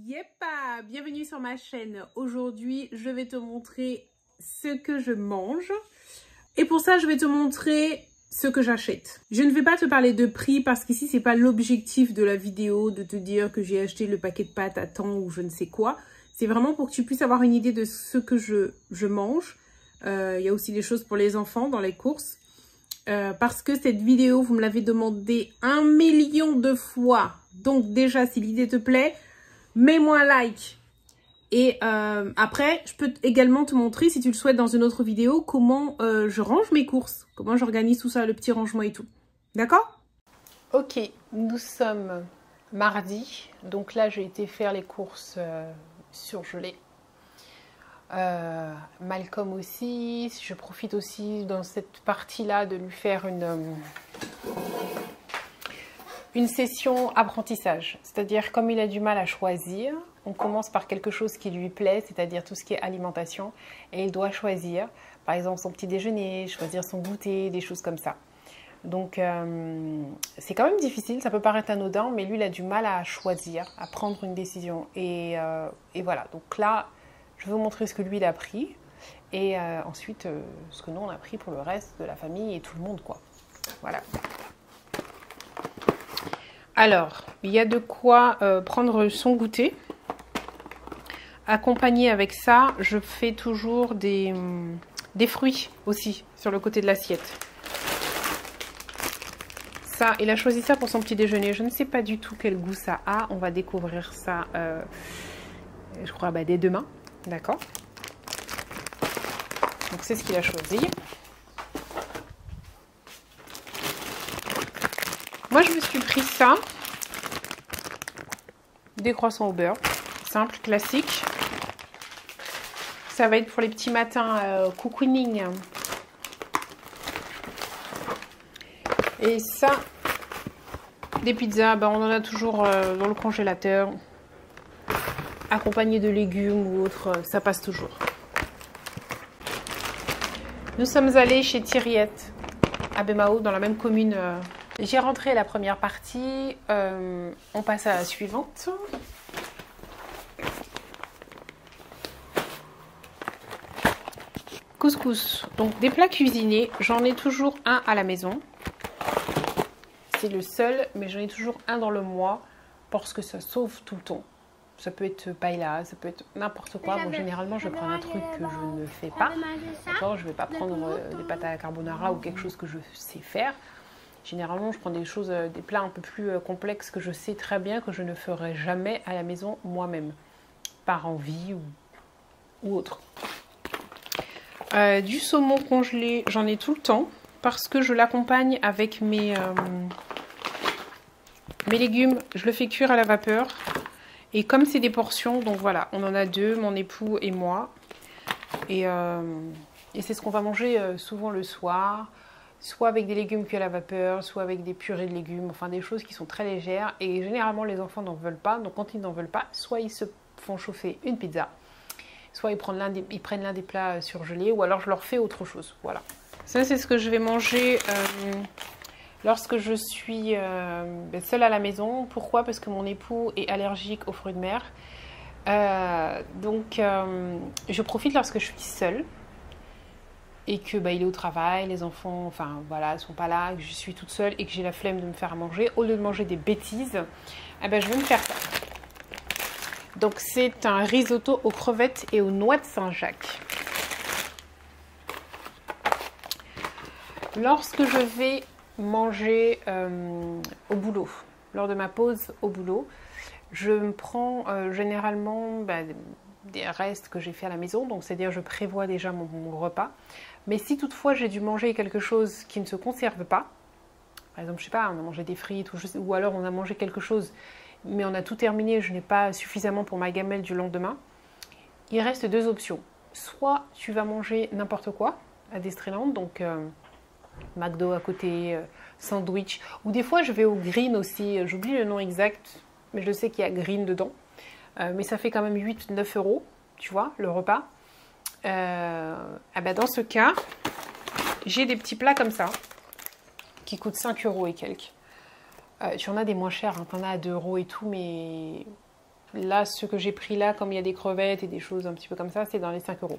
Yepa, bienvenue sur ma chaîne. Aujourd'hui, je vais te montrer ce que je mange. Et pour ça, je vais te montrer ce que j'achète. Je ne vais pas te parler de prix parce qu'ici, c'est pas l'objectif de la vidéo de te dire que j'ai acheté le paquet de pâtes à temps ou je ne sais quoi. C'est vraiment pour que tu puisses avoir une idée de ce que je mange. Il y a aussi des choses pour les enfants dans les courses. Parce que cette vidéo, vous me l'avez demandé 1 million de fois. Donc déjà, si l'idée te plaît, mets-moi un like. Et après, je peux également te montrer, si tu le souhaites dans une autre vidéo, comment je range mes courses. Comment j'organise tout ça, le petit rangement et tout. D'accord? Ok, nous sommes mardi. Donc là, j'ai été faire les courses surgelées. Malcolm aussi. Je profite aussi dans cette partie-là de lui faire une session apprentissage. C'est-à-dire, comme il a du mal à choisir, on commence par quelque chose qui lui plaît, c'est-à-dire tout ce qui est alimentation, et il doit choisir, par exemple, son petit déjeuner, choisir son goûter, des choses comme ça. Donc, c'est quand même difficile, ça peut paraître anodin, mais lui, il a du mal à choisir, à prendre une décision. Et voilà, donc là, je vais vous montrer ce que lui, il a pris, et ensuite, ce que nous, on a pris pour le reste de la famille et tout le monde, quoi. Voilà. Alors, il y a de quoi prendre son goûter. Accompagné avec ça, je fais toujours des fruits aussi sur le côté de l'assiette. Ça, il a choisi ça pour son petit déjeuner. Je ne sais pas du tout quel goût ça a. On va découvrir ça, je crois, dès demain. D'accord? Donc, c'est ce qu'il a choisi. Moi, je me suis pris ça. Des croissants au beurre. Simple, classique. Ça va être pour les petits matins cocooning. Et ça, des pizzas, on en a toujours dans le congélateur. Accompagné de légumes ou autre, ça passe toujours. Nous sommes allés chez Thiriette, à Bemao, dans la même commune. J'ai rentré la première partie. On passe à la suivante. Couscous, donc des plats cuisinés, j'en ai toujours un à la maison. C'est le seul, mais j'en ai toujours un dans le mois parce que ça sauve tout le temps. Ça peut être paella, ça peut être n'importe quoi. Bon, généralement, je prends un truc que je ne fais pas. D'accord, je ne vais pas prendre des pâtes à la carbonara ou quelque chose que je sais faire. Généralement, je prends des choses, des plats un peu plus complexes que je sais très bien que je ne ferai jamais à la maison moi-même, par envie ou autre. Du saumon congelé, j'en ai tout le temps parce que je l'accompagne avec mes légumes. Je le fais cuire à la vapeur et comme c'est des portions, donc voilà, on en a deux, mon époux et moi. Et c'est ce qu'on va manger souvent le soir, soit avec des légumes cuits à la vapeur, soit avec des purées de légumes, enfin des choses qui sont très légères. Et généralement, les enfants n'en veulent pas, donc quand ils n'en veulent pas, soit ils se font chauffer une pizza, soit ils prennent l'un des plats surgelés, ou alors je leur fais autre chose. Voilà. Ça, c'est ce que je vais manger lorsque je suis seule à la maison. Pourquoi? Parce que mon époux est allergique aux fruits de mer. Donc, je profite lorsque je suis seule et que il est au travail, les enfants, enfin voilà, sont pas là, que je suis toute seule et que j'ai la flemme de me faire à manger. Au lieu de manger des bêtises, je vais me faire ça. Donc, c'est un risotto aux crevettes et aux noix de Saint-Jacques. Lorsque je vais manger au boulot, lors de ma pause au boulot, je me prends généralement des restes que j'ai fait à la maison. Donc, c'est-à-dire, je prévois déjà mon repas. Mais si toutefois j'ai dû manger quelque chose qui ne se conserve pas, par exemple, je sais pas, on a mangé des frites ou alors on a mangé quelque chose mais on a tout terminé, je n'ai pas suffisamment pour ma gamelle du lendemain, il reste deux options. Soit tu vas manger n'importe quoi à Destreland, donc McDo à côté, sandwich, ou des fois je vais au Green aussi, j'oublie le nom exact, mais je sais qu'il y a Green dedans, mais ça fait quand même 8-9 €, tu vois, le repas. Dans ce cas, j'ai des petits plats comme ça, qui coûtent 5 € et quelques. Tu en as des moins chers, hein. Tu en as à 2 € et tout, mais Là, ce que j'ai pris là, comme il y a des crevettes et des choses un petit peu comme ça, c'est dans les 5 €.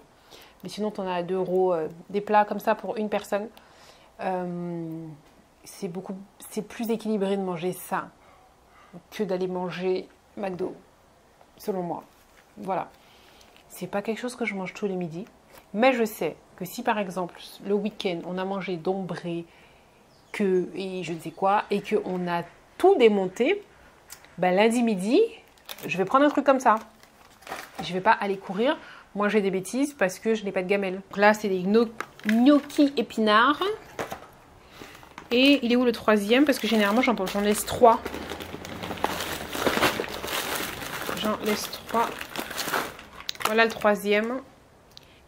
Mais sinon, on a à 2 €, des plats comme ça pour une personne. C'est plus équilibré de manger ça que d'aller manger McDo, selon moi. Voilà. C'est pas quelque chose que je mange tous les midis. Mais je sais que si par exemple, le week-end, on a mangé d'ombré, et je ne sais quoi, et qu'on a tout démonté, ben lundi midi, je vais prendre un truc comme ça. Je vais pas aller courir, manger des bêtises parce que je n'ai pas de gamelle. Donc là, c'est des gnocchis épinards. Et il est où le troisième? Parce que généralement, j'en laisse 3. J'en laisse 3. Voilà le troisième.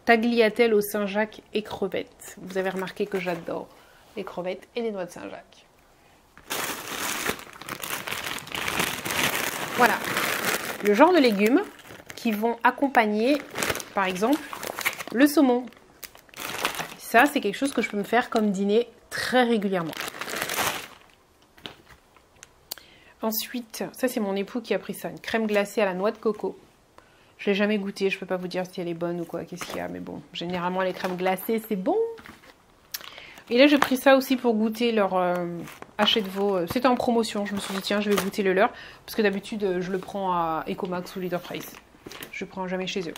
Tagliatelle au Saint-Jacques et crevettes. Vous avez remarqué que j'adore les crevettes et les noix de Saint-Jacques. Voilà. Le genre de légumes qui vont accompagner, par exemple, le saumon. Ça, c'est quelque chose que je peux me faire comme dîner très régulièrement. Ensuite, ça c'est mon époux qui a pris ça, une crème glacée à la noix de coco. Je ne l'ai jamais goûtée, je ne peux pas vous dire si elle est bonne ou quoi, qu'est-ce qu'il y a, mais bon, généralement les crèmes glacées c'est bon. Et là j'ai pris ça aussi pour goûter leur Hachette-Veau. C'était en promotion, je me suis dit tiens je vais goûter le leur, parce que d'habitude je le prends à Ecomax ou Leader Price. Je ne prends jamais chez eux.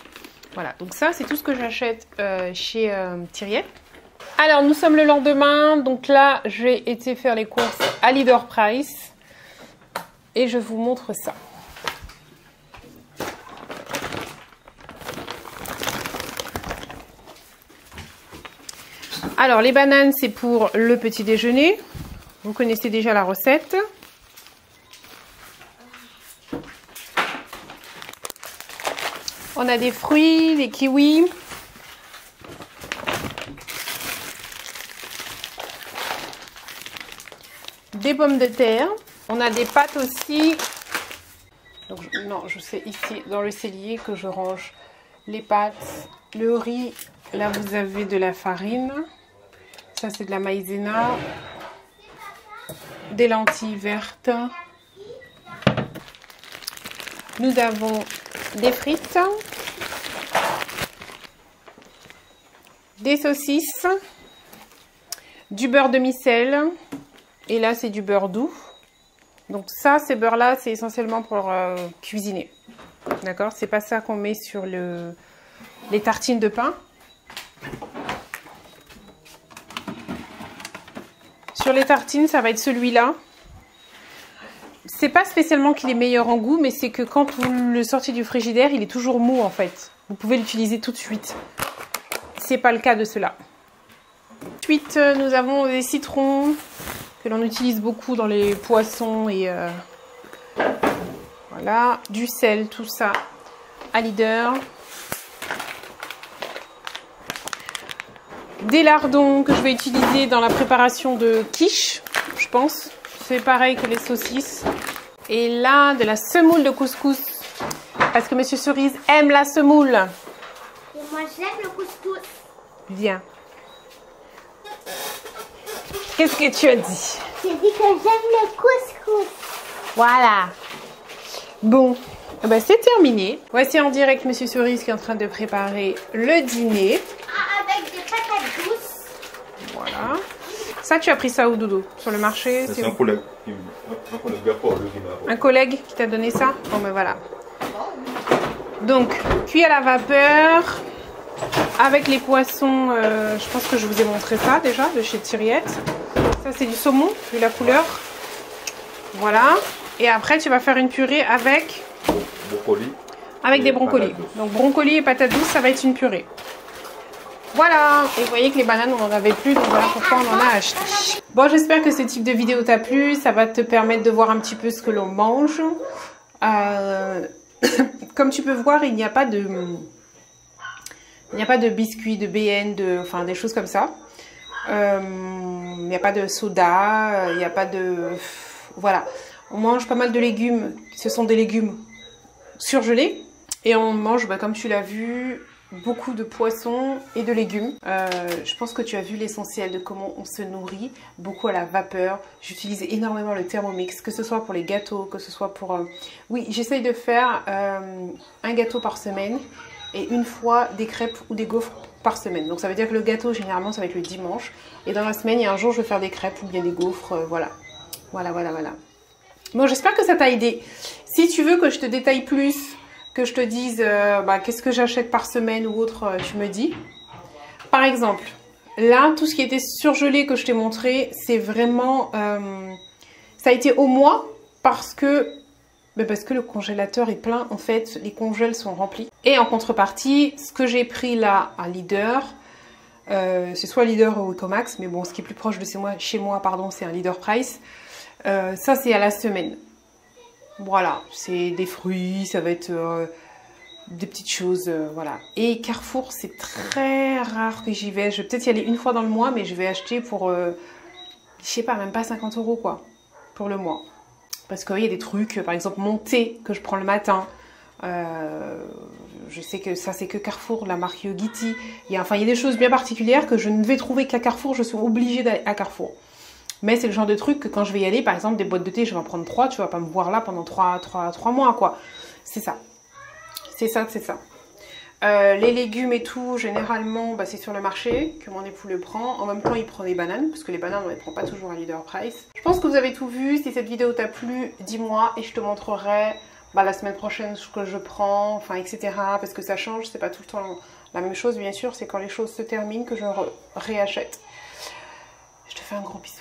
Voilà, donc ça c'est tout ce que j'achète chez Thiriet. Alors nous sommes le lendemain, donc là j'ai été faire les courses à Leader Price. Et je vous montre ça. Alors les bananes c'est pour le petit déjeuner. Vous connaissez déjà la recette. On a des fruits, des kiwis. Des pommes de terre. On a des pâtes aussi. Donc, non, je sais ici dans le cellier que je range les pâtes, le riz. Là, vous avez de la farine. Ça, c'est de la maïzena. Des lentilles vertes. Nous avons des frites. Des saucisses. Du beurre demi-sel. Et là, c'est du beurre doux. Donc ça, ces beurres-là, c'est essentiellement pour cuisiner. D'accord? C'est pas ça qu'on met sur les tartines de pain. Sur les tartines, ça va être celui-là. C'est pas spécialement qu'il est meilleur en goût, mais c'est que quand vous le sortez du frigidaire, il est toujours mou en fait. Vous pouvez l'utiliser tout de suite. C'est pas le cas de cela. Ensuite, nous avons des citrons que l'on utilise beaucoup dans les poissons et voilà, du sel, tout ça à Leader. Des lardons que je vais utiliser dans la préparation de quiche, je pense. C'est pareil que les saucisses. Et là, de la semoule de couscous. Parce que Monsieur Cerise aime la semoule. Et moi, j'aime le couscous. Bien. Qu'est-ce que tu as dit? J'ai dit que j'aime le couscous. Voilà. Bon, ben c'est terminé. Voici en direct Monsieur Cerise qui est en train de préparer le dîner. Avec des patates douces. Voilà. Ça, tu as pris ça où, Doudou? Sur le marché? C'est un collègue. Un collègue qui t'a donné ça? Bon, ben voilà. Donc, cuit à la vapeur. Avec les poissons, je pense que je vous ai montré ça déjà, de chez Thiriet. Ça, c'est du saumon, vu la couleur. Voilà. Et après, tu vas faire une purée avec... Brocoli. Avec des brocolis. Donc, brocolis et patates douces, ça va être une purée. Voilà. Et vous voyez que les bananes, on n'en avait plus, donc voilà pourquoi on en a acheté. Bon, j'espère que ce type de vidéo t'a plu. Ça va te permettre de voir un petit peu ce que l'on mange. Comme tu peux voir, il n'y a pas de... Il n'y a pas de biscuits, de BN, enfin des choses comme ça. Il n'y a pas de soda, il n'y a pas de... Voilà. On mange pas mal de légumes. Ce sont des légumes surgelés. Et on mange, bah, comme tu l'as vu, beaucoup de poissons et de légumes. Je pense que tu as vu l'essentiel de comment on se nourrit, beaucoup à la vapeur. J'utilise énormément le Thermomix, que ce soit pour les gâteaux, que ce soit pour... Oui, j'essaye de faire un gâteau par semaine et une fois des crêpes ou des gaufres par semaine. Donc ça veut dire que le gâteau, généralement, ça va être le dimanche. Et dans la semaine, il y a un jour, je vais faire des crêpes ou bien des gaufres. Voilà. Bon, j'espère que ça t'a aidé. Si tu veux que je te détaille plus, que je te dise qu'est-ce que j'achète par semaine ou autre, tu me dis. Par exemple, là, tout ce qui était surgelé que je t'ai montré, c'est vraiment... ça a été au mois parce que le congélateur est plein. En fait, les congèles sont remplis. Et en contrepartie, ce que j'ai pris là à Leader, c'est soit Leader ou Ecomax, mais bon, ce qui est plus proche de chez moi, c'est un Leader Price. Ça, c'est à la semaine. Voilà, c'est des fruits, ça va être des petites choses, voilà. Et Carrefour, c'est très rare que j'y vais. Je vais peut-être y aller une fois dans le mois, mais je vais acheter pour, je sais pas, même pas 50 € quoi, pour le mois. Parce qu'il y a des trucs, par exemple mon thé que je prends le matin. Je sais que ça c'est que Carrefour, la marque Yogiti. Il y a des choses bien particulières que je ne vais trouver qu'à Carrefour. Je suis obligée d'aller à Carrefour. Mais c'est le genre de truc que quand je vais y aller, par exemple des boîtes de thé, je vais en prendre 3. Tu vas pas me voir là pendant 3 mois quoi. C'est ça. C'est ça. Les légumes et tout, généralement, c'est sur le marché que mon époux le prend. En même temps, il prend des bananes, parce que les bananes, on ne les prend pas toujours à Leader Price. Je pense que vous avez tout vu. Si cette vidéo t'a plu, dis-moi et je te montrerai la semaine prochaine ce que je prends, etc. Parce que ça change, c'est pas tout le temps la même chose, bien sûr. C'est quand les choses se terminent que je réachète. Je te fais un gros bisou.